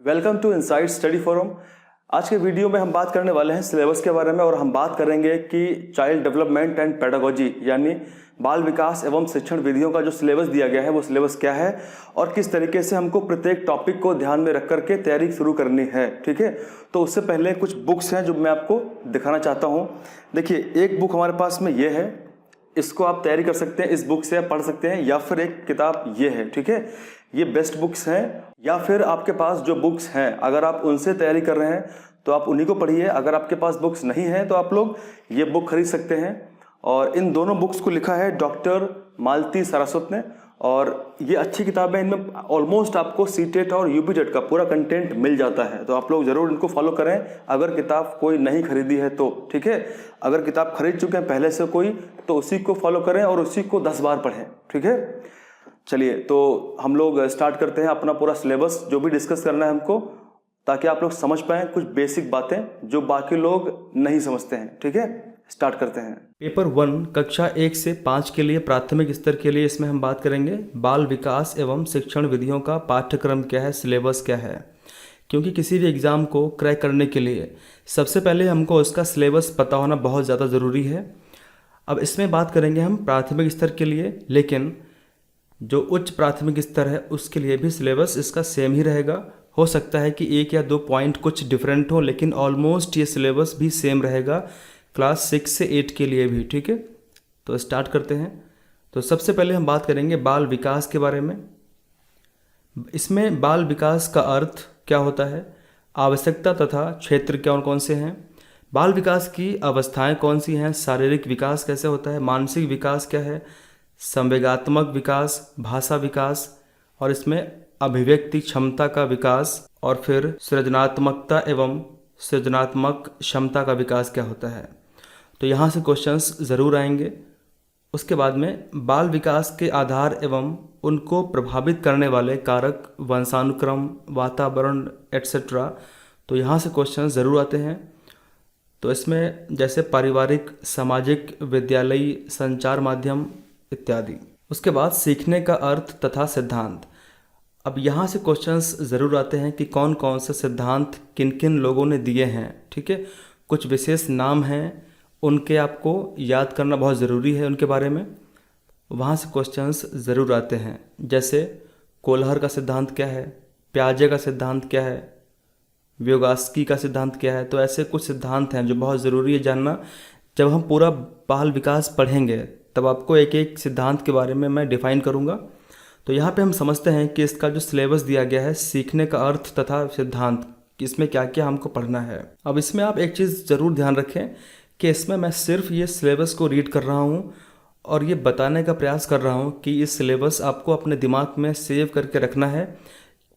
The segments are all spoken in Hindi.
Welcome to Insight Study Forum. आज के वीडियो में हम बात करने वाले हैं सिलेबस के बारे में और हम बात करेंगे कि चाइल्ड डेवलपमेंट एंड पेडागोजी यानी बाल विकास एवं शिक्षण विधियों का जो सिलेबस दिया गया है वो सिलेबस क्या है और किस तरीके से हमको प्रत्येक टॉपिक को ध्यान में रख करके तैयारी शुरू करनी है। ठीक है, तो उससे पहले कुछ बुक्स हैं जो मैं आपको दिखाना चाहता हूँ। देखिए, एक बुक हमारे पास में ये है, इसको आप तैयारी कर सकते हैं, इस बुक से आप पढ़ सकते हैं, या फिर एक किताब ये है। ठीक है, ये बेस्ट बुक्स हैं, या फिर आपके पास जो बुक्स हैं अगर आप उनसे तैयारी कर रहे हैं तो आप उन्हीं को पढ़िए। अगर आपके पास बुक्स नहीं है तो आप लोग ये बुक खरीद सकते हैं। और इन दोनों बुक्स को लिखा है डॉक्टर मालती सारस्वत ने और ये अच्छी किताबें, इनमें ऑलमोस्ट आपको सीटेट और यूपीटेट का पूरा कंटेंट मिल जाता है, तो आप लोग ज़रूर इनको फॉलो करें अगर किताब कोई नहीं खरीदी है तो। ठीक है, अगर किताब खरीद चुके हैं पहले से कोई तो उसी को फॉलो करें और उसी को 10 बार पढ़ें। ठीक है, चलिए तो हम लोग स्टार्ट करते हैं अपना पूरा सिलेबस जो भी डिस्कस करना है हमको, ताकि आप लोग समझ पाएँ कुछ बेसिक बातें जो बाकी लोग नहीं समझते हैं। ठीक है, स्टार्ट करते हैं। पेपर 1 कक्षा 1 से 5 के लिए प्राथमिक स्तर के लिए इसमें हम बात करेंगे बाल विकास एवं शिक्षण विधियों का पाठ्यक्रम क्या है, सिलेबस क्या है। क्योंकि किसी भी एग्ज़ाम को क्रैक करने के लिए सबसे पहले हमको उसका सिलेबस पता होना बहुत ज़्यादा ज़रूरी है। अब इसमें बात करेंगे हम प्राथमिक स्तर के लिए, लेकिन जो उच्च प्राथमिक स्तर है उसके लिए भी सिलेबस इसका सेम ही रहेगा। हो सकता है कि 1 या 2 पॉइंट कुछ डिफरेंट हो, लेकिन ऑलमोस्ट ये सिलेबस भी सेम रहेगा क्लास 6 से 8 के लिए भी। ठीक है, तो स्टार्ट करते हैं। तो सबसे पहले हम बात करेंगे बाल विकास के बारे में। इसमें बाल विकास का अर्थ क्या होता है, आवश्यकता तथा क्षेत्र कौन कौन से हैं, बाल विकास की अवस्थाएं कौन सी हैं, शारीरिक विकास कैसे होता है, मानसिक विकास क्या है, संवेगात्मक विकास, भाषा विकास, और इसमें अभिव्यक्ति क्षमता का विकास, और फिर सृजनात्मकता एवं सृजनात्मक क्षमता का विकास क्या होता है। तो यहाँ से क्वेश्चंस ज़रूर आएंगे। उसके बाद में बाल विकास के आधार एवं उनको प्रभावित करने वाले कारक, वंशानुक्रम, वातावरण एट्सेट्रा, तो यहाँ से क्वेश्चंस ज़रूर आते हैं। तो इसमें जैसे पारिवारिक, सामाजिक, विद्यालयी, संचार माध्यम इत्यादि। उसके बाद सीखने का अर्थ तथा सिद्धांत। अब यहाँ से क्वेश्चंस ज़रूर आते हैं कि कौन कौन से सिद्धांत किन किन लोगों ने दिए हैं। ठीक है, कुछ विशेष नाम हैं, उनके आपको याद करना बहुत ज़रूरी है, उनके बारे में वहाँ से क्वेश्चंस ज़रूर आते हैं। जैसे कोलहर का सिद्धांत क्या है, प्याजे का सिद्धांत क्या है, व्योगास्की का सिद्धांत क्या है। तो ऐसे कुछ सिद्धांत हैं जो बहुत ज़रूरी है जानना। जब हम पूरा बाल विकास पढ़ेंगे तब आपको एक एक सिद्धांत के बारे में मैं डिफ़ाइन करूँगा। तो यहाँ पे हम समझते हैं कि इसका जो सिलेबस दिया गया है, सीखने का अर्थ तथा सिद्धांत, इसमें क्या क्या हमको पढ़ना है। अब इसमें आप एक चीज़ ज़रूर ध्यान रखें कि इसमें मैं सिर्फ ये सिलेबस को रीड कर रहा हूँ और ये बताने का प्रयास कर रहा हूँ कि इस सिलेबस आपको अपने दिमाग में सेव करके रखना है,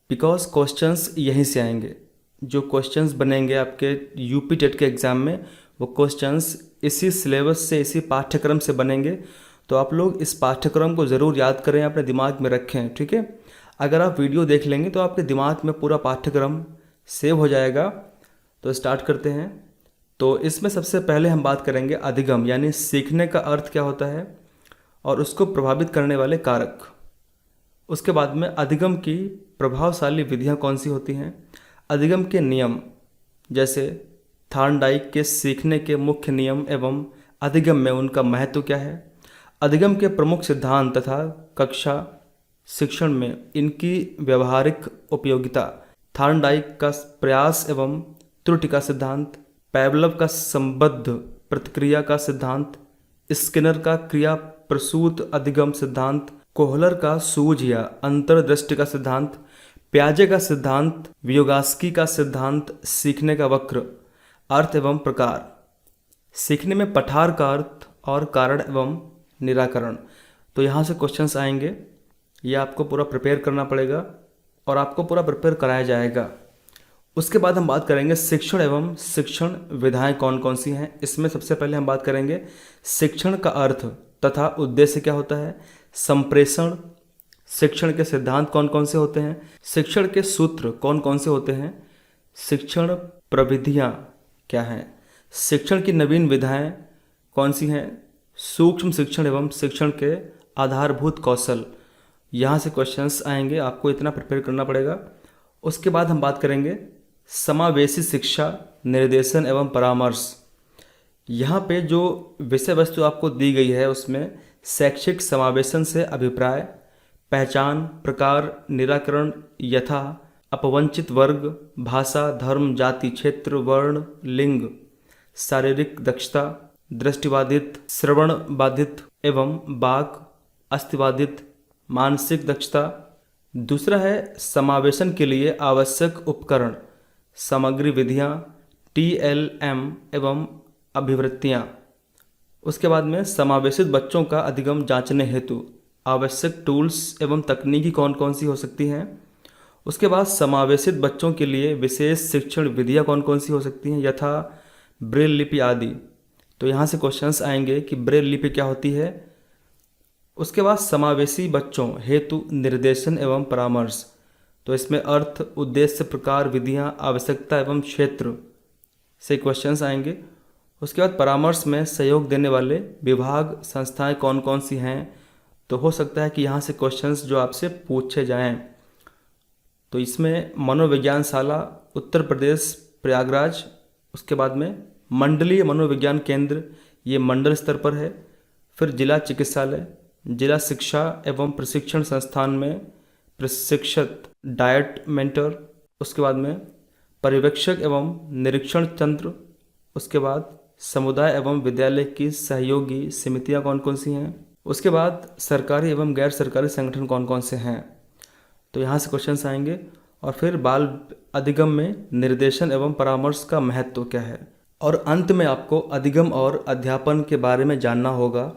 बिकॉज क्वेश्चंस यहीं से आएंगे। जो क्वेश्चंस बनेंगे आपके यूपी टेट के एग्ज़ाम में वो क्वेश्चंस इसी सिलेबस से, इसी पाठ्यक्रम से बनेंगे। तो आप लोग इस पाठ्यक्रम को ज़रूर याद करें, अपने दिमाग में रखें। ठीक है, अगर आप वीडियो देख लेंगे तो आपके दिमाग में पूरा पाठ्यक्रम सेव हो जाएगा। तो स्टार्ट करते हैं। तो इसमें सबसे पहले हम बात करेंगे अधिगम, यानी सीखने का अर्थ क्या होता है और उसको प्रभावित करने वाले कारक। उसके बाद में अधिगम की प्रभावशाली विधियाँ कौन सी होती हैं, अधिगम के नियम, जैसे थॉर्नडाइक के सीखने के मुख्य नियम एवं अधिगम में उनका महत्व क्या है, अधिगम के प्रमुख सिद्धांत तथा कक्षा शिक्षण में इनकी व्यवहारिक उपयोगिता, थॉर्नडाइक का प्रयास एवं त्रुटि का सिद्धांत, पैवलव का संबद्ध प्रतिक्रिया का सिद्धांत, स्किनर का क्रिया प्रसूत अधिगम सिद्धांत, कोहलर का सूझ या अंतर्दृष्टि का सिद्धांत, प्याजे का सिद्धांत, व्योगास्की का सिद्धांत, सीखने का वक्र, अर्थ एवं प्रकार, सीखने में पठार का अर्थ और कारण एवं निराकरण। तो यहाँ से क्वेश्चंस आएंगे, ये आपको पूरा प्रिपेयर करना पड़ेगा और आपको पूरा प्रिपेयर कराया जाएगा। उसके बाद हम बात करेंगे शिक्षण एवं शिक्षण विधाएं कौन कौन सी हैं। इसमें सबसे पहले हम बात करेंगे शिक्षण का अर्थ तथा उद्देश्य क्या होता है, संप्रेषण, शिक्षण के सिद्धांत कौन कौन से होते हैं, शिक्षण के सूत्र कौन कौन से होते हैं, शिक्षण प्रविधियाँ क्या हैं, शिक्षण की नवीन विधाएं कौन सी हैं, सूक्ष्म शिक्षण एवं शिक्षण के आधारभूत कौशल। यहाँ से क्वेश्चंस आएंगे, आपको इतना प्रिपेयर करना पड़ेगा। उसके बाद हम बात करेंगे समावेशी शिक्षा निर्देशन एवं परामर्श। यहाँ पे जो विषय वस्तु आपको दी गई है उसमें शैक्षिक समावेशन से अभिप्राय, पहचान, प्रकार, निराकरण, यथा, अपवंचित वर्ग, भाषा, धर्म, जाति, क्षेत्र, वर्ण, लिंग, शारीरिक दक्षता, दृष्टिबाधित, श्रवण बाधित एवं बाक, अस्थिबाधित, मानसिक दक्षता। दूसरा है समावेशन के लिए आवश्यक उपकरण, सामग्री, विधियाँ, TLM एवं अभिवृत्तियाँ। उसके बाद में समावेशित बच्चों का अधिगम जांचने हेतु आवश्यक टूल्स एवं तकनीकी कौन कौन सी हो सकती हैं। उसके बाद समावेशित बच्चों के लिए विशेष शिक्षण विधियाँ कौन कौन सी हो सकती हैं, यथा ब्रेल लिपि आदि। तो यहाँ से क्वेश्चंस आएंगे कि ब्रेल लिपि क्या होती है। उसके बाद समावेशी बच्चों हेतु निर्देशन एवं परामर्श। तो इसमें अर्थ, उद्देश्य, प्रकार, विधियाँ, आवश्यकता एवं क्षेत्र से क्वेश्चंस आएंगे। उसके बाद परामर्श में सहयोग देने वाले विभाग, संस्थाएं कौन कौन सी हैं। तो हो सकता है कि यहाँ से क्वेश्चंस जो आपसे पूछे जाएं। तो इसमें मनोविज्ञान शाला, उत्तर प्रदेश, प्रयागराज। उसके बाद में मंडलीय मनोविज्ञान केंद्र, ये मंडल स्तर पर है। फिर जिला चिकित्सालय, जिला शिक्षा एवं प्रशिक्षण संस्थान में प्रशिक्षक, डाइट मेंटर। उसके बाद में पर्यवेक्षक एवं निरीक्षण तंत्र। उसके बाद समुदाय एवं विद्यालय की सहयोगी समितियां कौन कौन सी हैं। उसके बाद सरकारी एवं गैर सरकारी संगठन कौन कौन से हैं। तो यहाँ से क्वेश्चंस आएंगे। और फिर बाल अधिगम में निर्देशन एवं परामर्श का महत्व क्या है। और अंत में आपको अधिगम और अध्यापन के बारे में जानना होगा।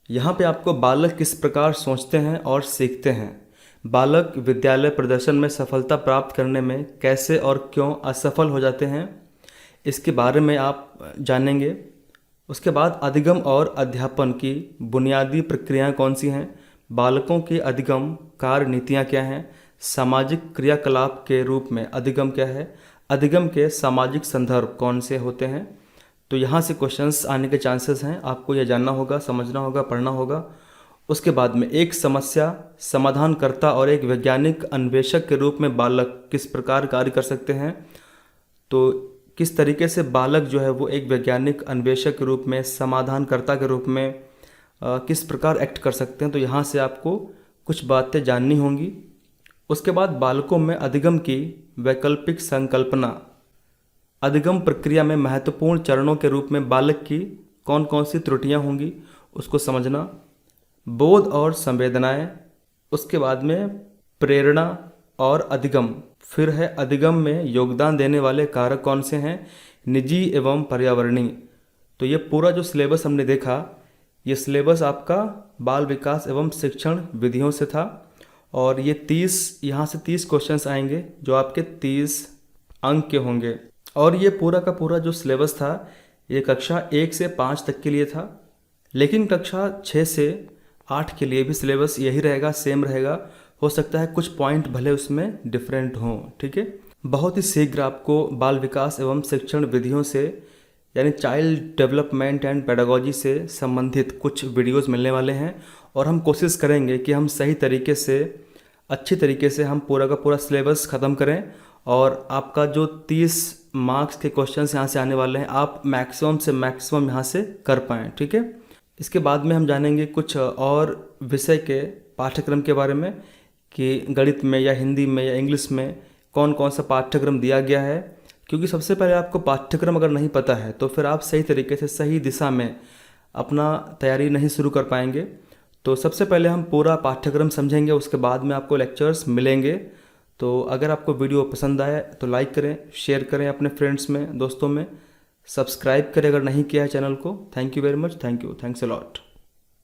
यहाँ पे आपको बालक किस प्रकार सोचते हैं और सीखते हैं, बालक विद्यालय प्रदर्शन में सफलता प्राप्त करने में कैसे और क्यों असफल हो जाते हैं, इसके बारे में आप जानेंगे। उसके बाद अधिगम और अध्यापन की बुनियादी प्रक्रियाएं कौन सी हैं, बालकों की अधिगम कार्य नीतियाँ क्या हैं, सामाजिक क्रियाकलाप के रूप में अधिगम क्या है, अधिगम के सामाजिक संदर्भ कौन से होते हैं। तो यहाँ से क्वेश्चंस आने के चांसेस हैं। आपको यह जानना होगा, समझना होगा, पढ़ना होगा। उसके बाद में एक समस्या समाधानकर्ता और एक वैज्ञानिक अन्वेषक के रूप में बालक किस प्रकार कार्य कर सकते हैं। तो किस तरीके से बालक जो है वो एक वैज्ञानिक अन्वेषक के रूप में, समाधानकर्ता के रूप में किस प्रकार एक्ट कर सकते हैं। तो यहाँ से आपको कुछ बातें जाननी होंगी। उसके बाद बालकों में अधिगम की वैकल्पिक संकल्पना, अधिगम प्रक्रिया में महत्वपूर्ण चरणों के रूप में बालक की कौन कौन सी त्रुटियाँ होंगी उसको समझना, बोध और संवेदनाएं। उसके बाद में प्रेरणा और अधिगम। फिर है अधिगम में योगदान देने वाले कारक कौन से हैं, निजी एवं पर्यावरणीय। तो ये पूरा जो सिलेबस हमने देखा, ये सिलेबस आपका बाल विकास एवं शिक्षण विधियों से था। और ये 30 यहाँ से 30 क्वेश्चंस आएंगे जो आपके 30 अंक के होंगे। और ये पूरा का पूरा जो सिलेबस था ये कक्षा 1 से 5 तक के लिए था। लेकिन कक्षा 6 से 8 के लिए भी सिलेबस यही रहेगा, सेम रहेगा। हो सकता है कुछ पॉइंट भले उसमें डिफरेंट हों, ठीक है। बहुत ही शीघ्र आपको बाल विकास एवं शिक्षण विधियों से यानी चाइल्ड डेवलपमेंट एंड पेडागोजी से संबंधित कुछ वीडियोस मिलने वाले हैं। और हम कोशिश करेंगे कि हम सही तरीके से, अच्छी तरीके से हम पूरा का पूरा सिलेबस ख़त्म करें। और आपका जो 30 मार्क्स के क्वेश्चंस यहाँ से आने वाले हैं, आप मैक्सिमम से मैक्सिमम यहाँ से कर पाएँ, ठीक है। इसके बाद में हम जानेंगे कुछ और विषय के पाठ्यक्रम के बारे में कि गणित में या हिंदी में या इंग्लिश में कौन कौन सा पाठ्यक्रम दिया गया है। क्योंकि सबसे पहले आपको पाठ्यक्रम अगर नहीं पता है तो फिर आप सही तरीके से, सही दिशा में अपना तैयारी नहीं शुरू कर पाएंगे। तो सबसे पहले हम पूरा पाठ्यक्रम समझेंगे, उसके बाद में आपको लेक्चर्स मिलेंगे। तो अगर आपको वीडियो पसंद आए तो लाइक करें, शेयर करें अपने फ्रेंड्स में, दोस्तों में, सब्सक्राइब करें अगर नहीं किया है चैनल को। Thank you very much, thank you, thanks a lot.